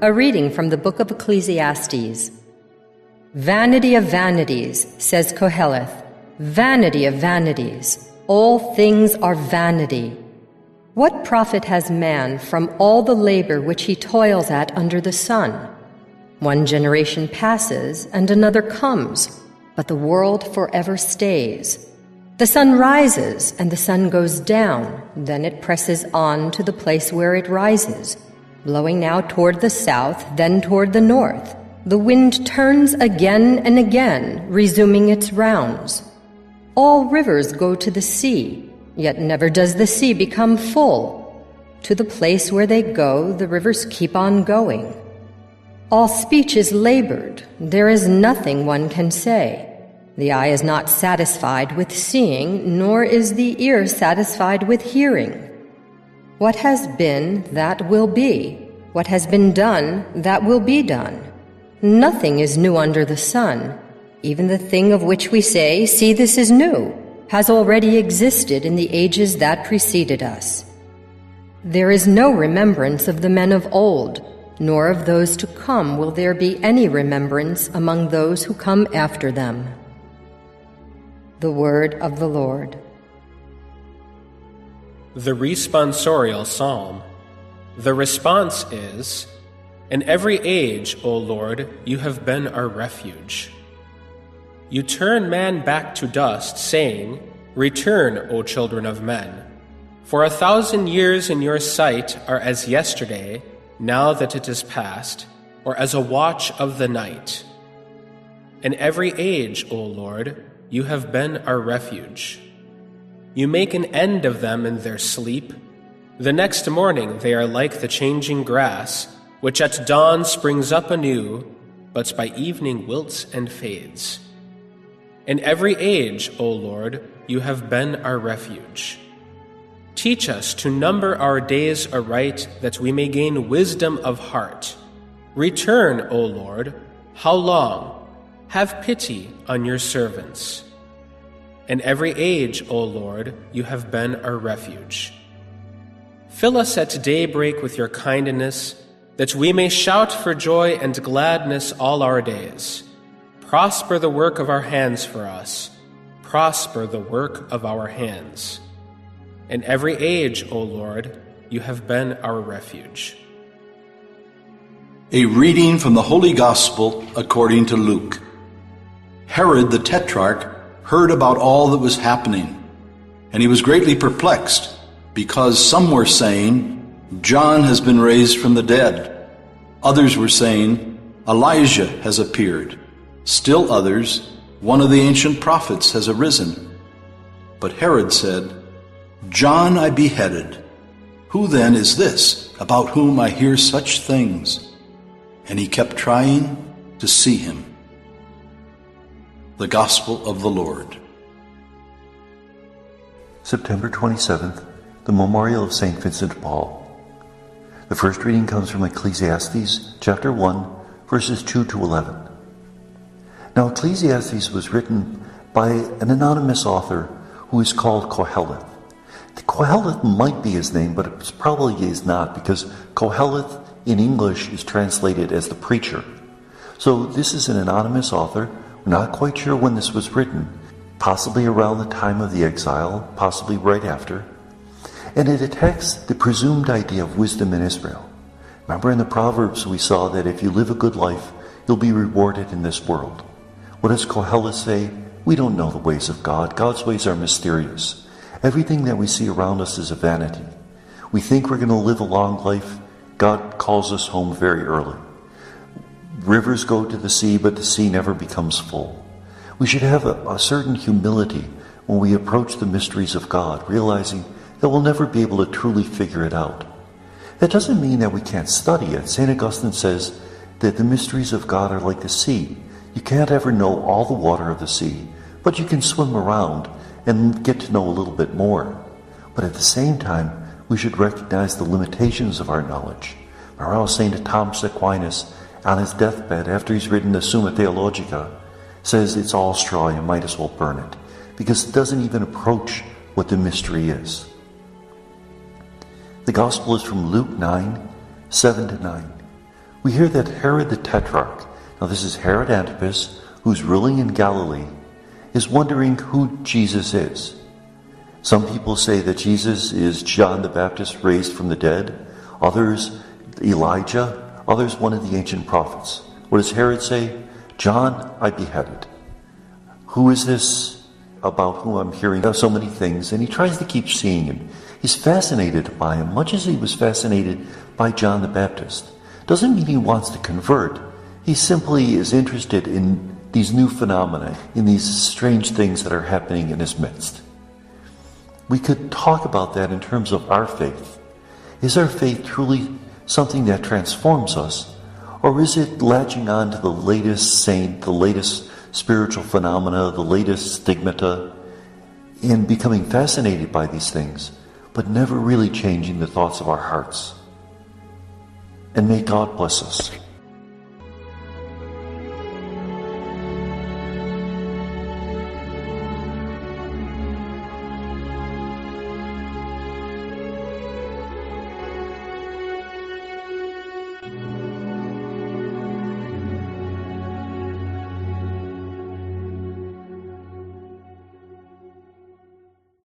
A reading from the book of Ecclesiastes. Vanity of vanities, says Koheleth, vanity of vanities, all things are vanity. What profit has man from all the labor which he toils at under the sun? One generation passes and another comes, but the world forever stays. The sun rises and the sun goes down, then it presses on to the place where it rises, blowing now toward the south, then toward the north. The wind turns again and again, resuming its rounds. All rivers go to the sea, yet never does the sea become full. To the place where they go, the rivers keep on going. All speech is labored, there is nothing one can say. The eye is not satisfied with seeing, nor is the ear satisfied with hearing. What has been, that will be. What has been done, that will be done. Nothing is new under the sun. Even the thing of which we say, "See, this is new," has already existed in the ages that preceded us. There is no remembrance of the men of old, nor of those to come will there be any remembrance among those who come after them. The word of the Lord. The responsorial psalm. The response is, "In every age, O Lord, you have been our refuge." You turn man back to dust, saying, "Return, O children of men. For 1,000 years in your sight are as yesterday, now that it is past, or as a watch of the night. In every age, O Lord, you have been our refuge. You make an end of them in their sleep. The next morning they are like the changing grass, which at dawn springs up anew, but by evening wilts and fades. In every age, O Lord, you have been our refuge. Teach us to number our days aright, that we may gain wisdom of heart. Return, O Lord, how long? Have pity on your servants. In every age, O Lord, you have been our refuge. Fill us at daybreak with your kindness, that we may shout for joy and gladness all our days. Prosper the work of our hands for us. Prosper the work of our hands. In every age, O Lord, you have been our refuge. A reading from the Holy Gospel according to Luke. Herod the Tetrarch heard about all that was happening, and he was greatly perplexed, because some were saying, "John has been raised from the dead." Others were saying, "Elijah has appeared." Still others, "One of the ancient prophets has arisen." But Herod said, "John I beheaded. Who then is this about whom I hear such things?" And he kept trying to see him. The Gospel of the Lord. September 27th, the Memorial of St. Vincent de Paul. The first reading comes from Ecclesiastes chapter 1, verses 2 to 11. Now Ecclesiastes was written by an anonymous author who is called Koheleth. Koheleth might be his name, but it probably is not, because Koheleth in English is translated as the preacher. So this is an anonymous author. We're not quite sure when this was written, possibly around the time of the exile, possibly right after. And it attacks the presumed idea of wisdom in Israel. Remember in the Proverbs we saw that if you live a good life, you'll be rewarded in this world. What does Koheleth say? We don't know the ways of God. God's ways are mysterious. Everything that we see around us is a vanity. We think we're going to live a long life. God calls us home very early. Rivers go to the sea, but the sea never becomes full. We should have a certain humility when we approach the mysteries of God, realizing that we'll never be able to truly figure it out. That doesn't mean that we can't study it. St. Augustine says that the mysteries of God are like the sea. You can't ever know all the water of the sea, but you can swim around and get to know a little bit more. But at the same time, we should recognize the limitations of our knowledge. Remember how St. Thomas Aquinas, on his deathbed, after he's written the Summa Theologica, says it's all straw, you might as well burn it, because it doesn't even approach what the mystery is. The Gospel is from Luke 9, 7 to 9. We hear that Herod the Tetrarch, now this is Herod Antipas, who's ruling in Galilee, is wondering who Jesus is. Some people say that Jesus is John the Baptist raised from the dead, others Elijah, others one of the ancient prophets. What does Herod say? John I beheaded. Who is this about whom I'm hearing so many things? And he tries to keep seeing him. He's fascinated by him, much as he was fascinated by John the Baptist. Doesn't mean he wants to convert. He simply is interested in these new phenomena, in these strange things that are happening in his midst. We could talk about that in terms of our faith. Is our faith truly something that transforms us, or is it latching on to the latest saint, the latest spiritual phenomena, the latest stigmata, and becoming fascinated by these things, but never really changing the thoughts of our hearts? And may God bless us.